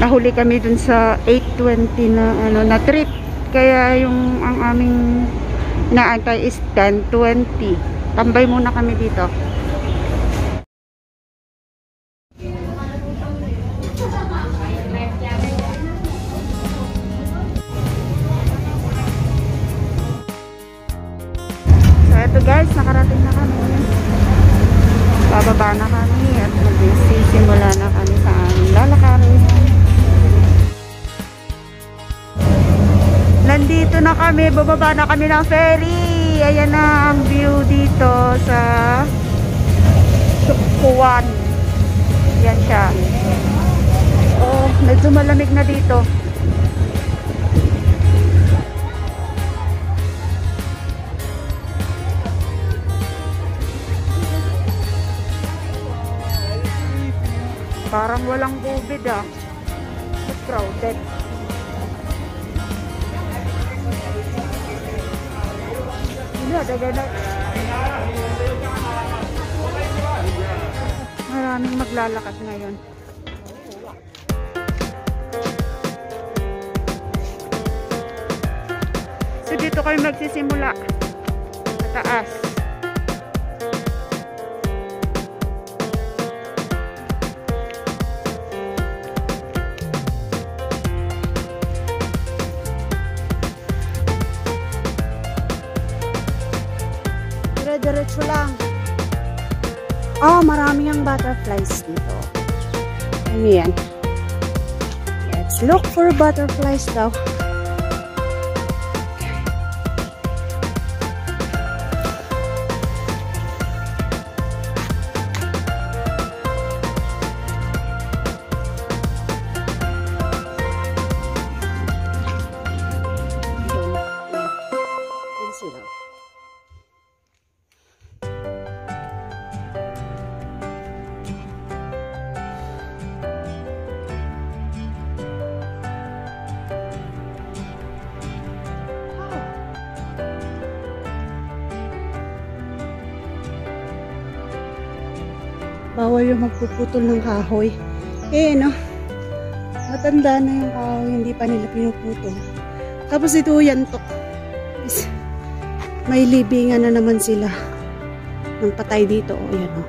nahuli kami dun sa 8:20 na ano na trip. Kaya yung ang aming naantay is 10:20. Tambay muna kami dito. So eto guys, nakarating na kami. Bababa na kami at magsisimula na kami sa aming lalakarin. Nandito na kami, bababa na kami ng ferry. Ayan na ang view dito sa Sukpuan. Yan siya. Oh, medyo malamig na dito. Parang walang COVID ah. It's crowded. Maraming maglalakad ngayon. So dito kayo magsisimula sa taas. Diretso lang. Oh, maraming ang butterflies dito. Ano yan? Let's look for butterflies daw. Bawal yung magpuputol ng kahoy. Eh, no? Matanda na yung kahoy, hindi pa nila pinuputol. Tapos ito yan to. May libingan na naman sila ng patay dito. O, yan o.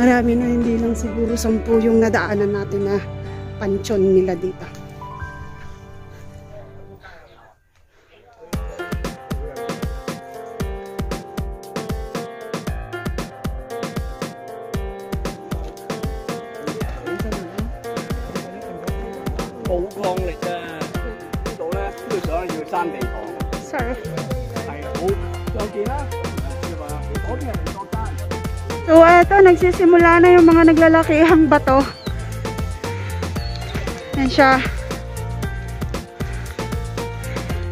Marami na, hindi lang siguro 10 yung nadaanan natin na pansyon nila dito. Sorry. So eto, nagsisimula na yung mga naglalakihang bato. Yan siya.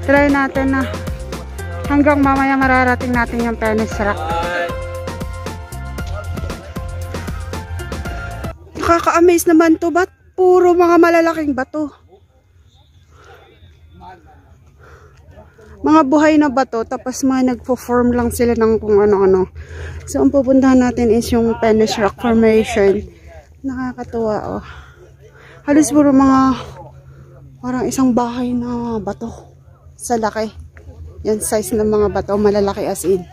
Try natin na hanggang mamaya mararating natin yung Penis Rock. Nakaka-amaze naman to, ba't puro mga malalaking bato? Mga buhay na bato, tapos mga nagpo-form lang sila ng kung ano-ano. So, ang pupuntahan natin is yung Penis Rock Formation. Nakakatuwa, oh. Halos puro mga parang isang bahay na bato sa laki. Yan, size ng mga bato, malalaki as in.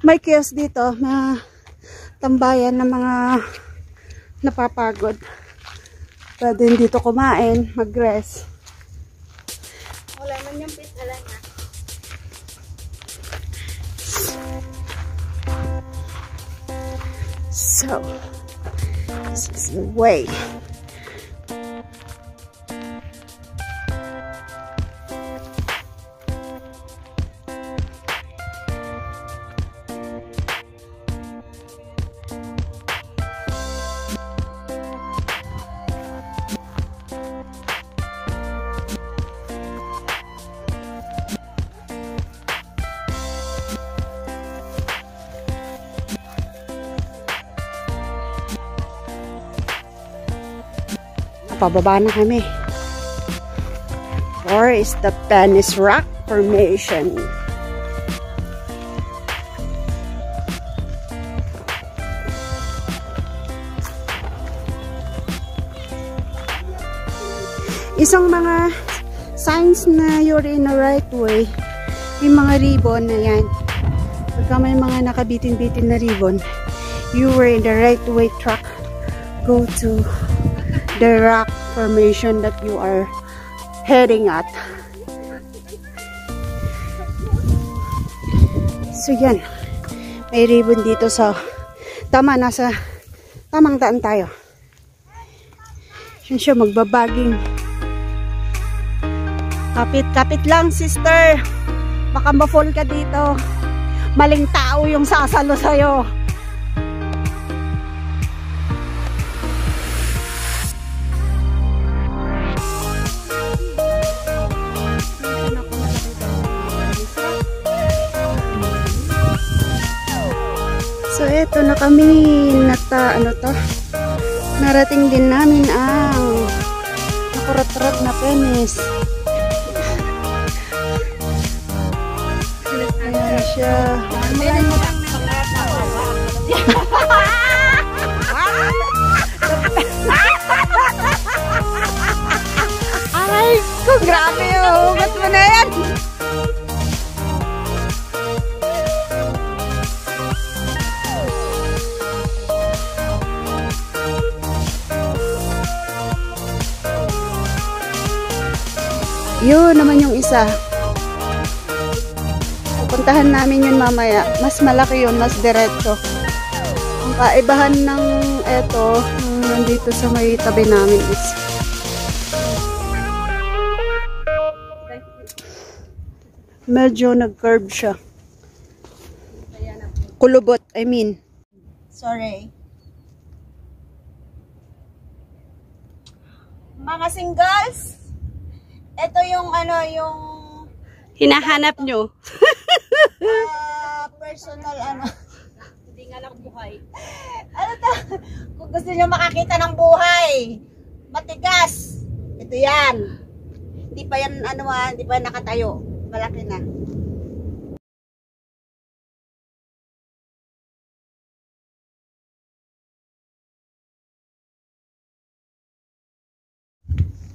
May kiosk dito na tambayan ng mga napapagod. Pwede dito kumain, mag-rest. Wala man yung pizza lang, ha? So, this is the way. Pababa na kami. Or is the Penis Rock Formation. Isang mga signs na you're in the right way, yung mga ribbon na yan. Pagka may mga nakabitin-bitin na ribbon, you were in the right way track. Go to the rock formation that you are heading at. So yan, may ribbon dito sa nasa tamang daan tayo. Yan siya, magbabaging. Kapit lang, sister. Baka ma-fall ka dito. Maling tao yung sasalo sa'yo. So eto na kami, narating din namin ang nakurat-rat na penis. Ayan siya. Ay, kung grabe yung ugat mo na yan. Yun naman yung isa. Pupuntahan namin yun mamaya. Mas malaki yun, mas diretso. Ang kaibahan ng eto, nandito sa may tabi namin is medyo nag-curve siya. Kulubot, I mean. Sorry. Mga singles, ito yung yung hinahanap nyo. Personal hindi nga lang buhay. Ano to? Kung gusto nyo makakita ng buhay, matigas, ito yan. Hindi pa yan hindi pa nakatayo. Malaki na.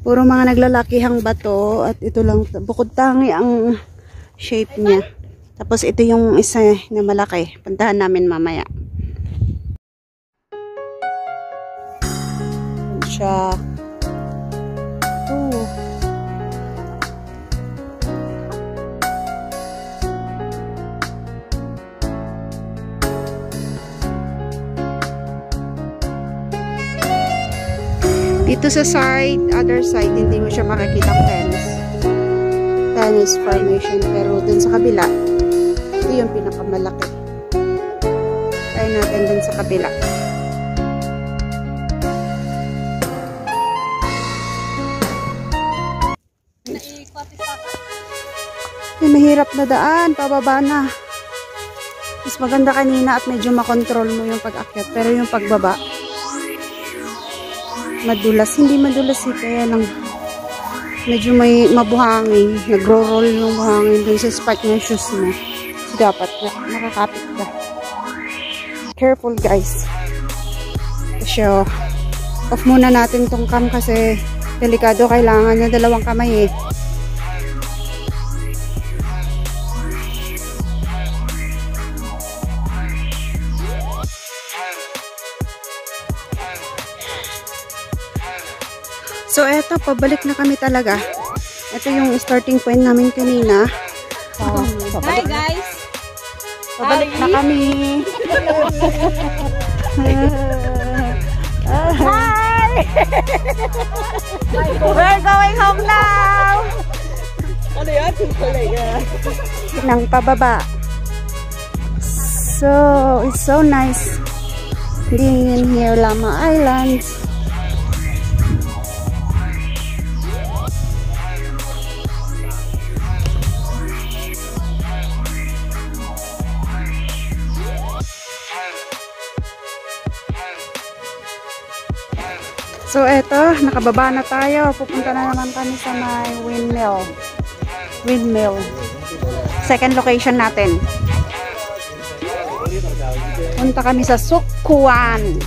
Puro mga naglalakihang bato at ito lang, bukod tangi ang shape niya. Tapos ito yung isa na malaki. Puntahan namin mamaya. Siya. Oh. Dito sa other side, hindi mo siya makikita penis formation. Pero dun sa kabila, ito yung pinakamalaki. Try natin dun sa kabila. May mahirap na daan, pababa na. Mas maganda kanina at medyo makontrol mo yung pag-akyat. Pero yung pagbaba, madulas. Hindi madulas kaya lang medyo may mabuhangin. Nagro-roll yung buhangin dun sa spike ng shoes mo. So, dapat nakakapit ka. Careful guys. So, off muna natin tong cam kasi delikado. Kailangan na dalawang kamay eh. So, eto, pabalik na kami talaga. Ito yung starting point namin kanina. Hi, guys! Pabalik na kami. Hi! We're going home now! Ano yan? Nang pababa. So, it's so nice being in here, Lama Islands. So, eto, nakababa na tayo. Pupunta na naman kami sa may windmill. Second location natin. Punta kami sa Sukuan.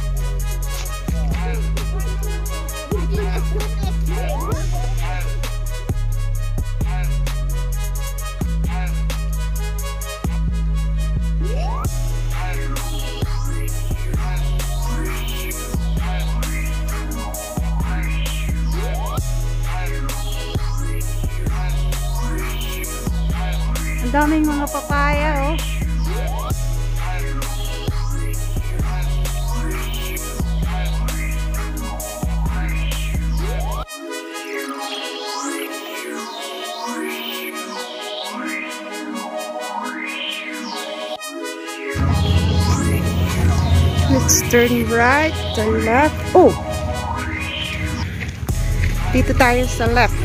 daming mga papaya, oh. Let's turn right, turn left. Oh! Dito tayo sa left.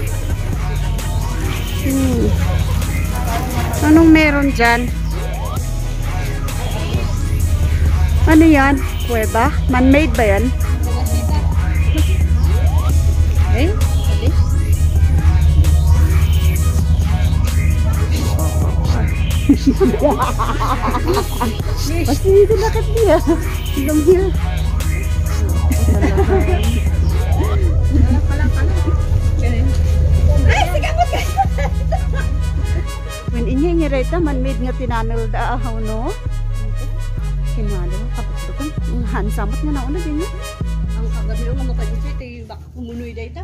Anong meron dyan? Ano yan? Kuweba? Man-made ba yan? Eh? Pasti dito nakit dia. Hanggang here. Ay, sigamot ka! When inya reta man-made nga tinanol da ahaw, no? Kinalo, kapag doon. Ang hansamat nga nauna din, no? Ang kagabi nga matagit siya, ito yung baka kumunoy da ita.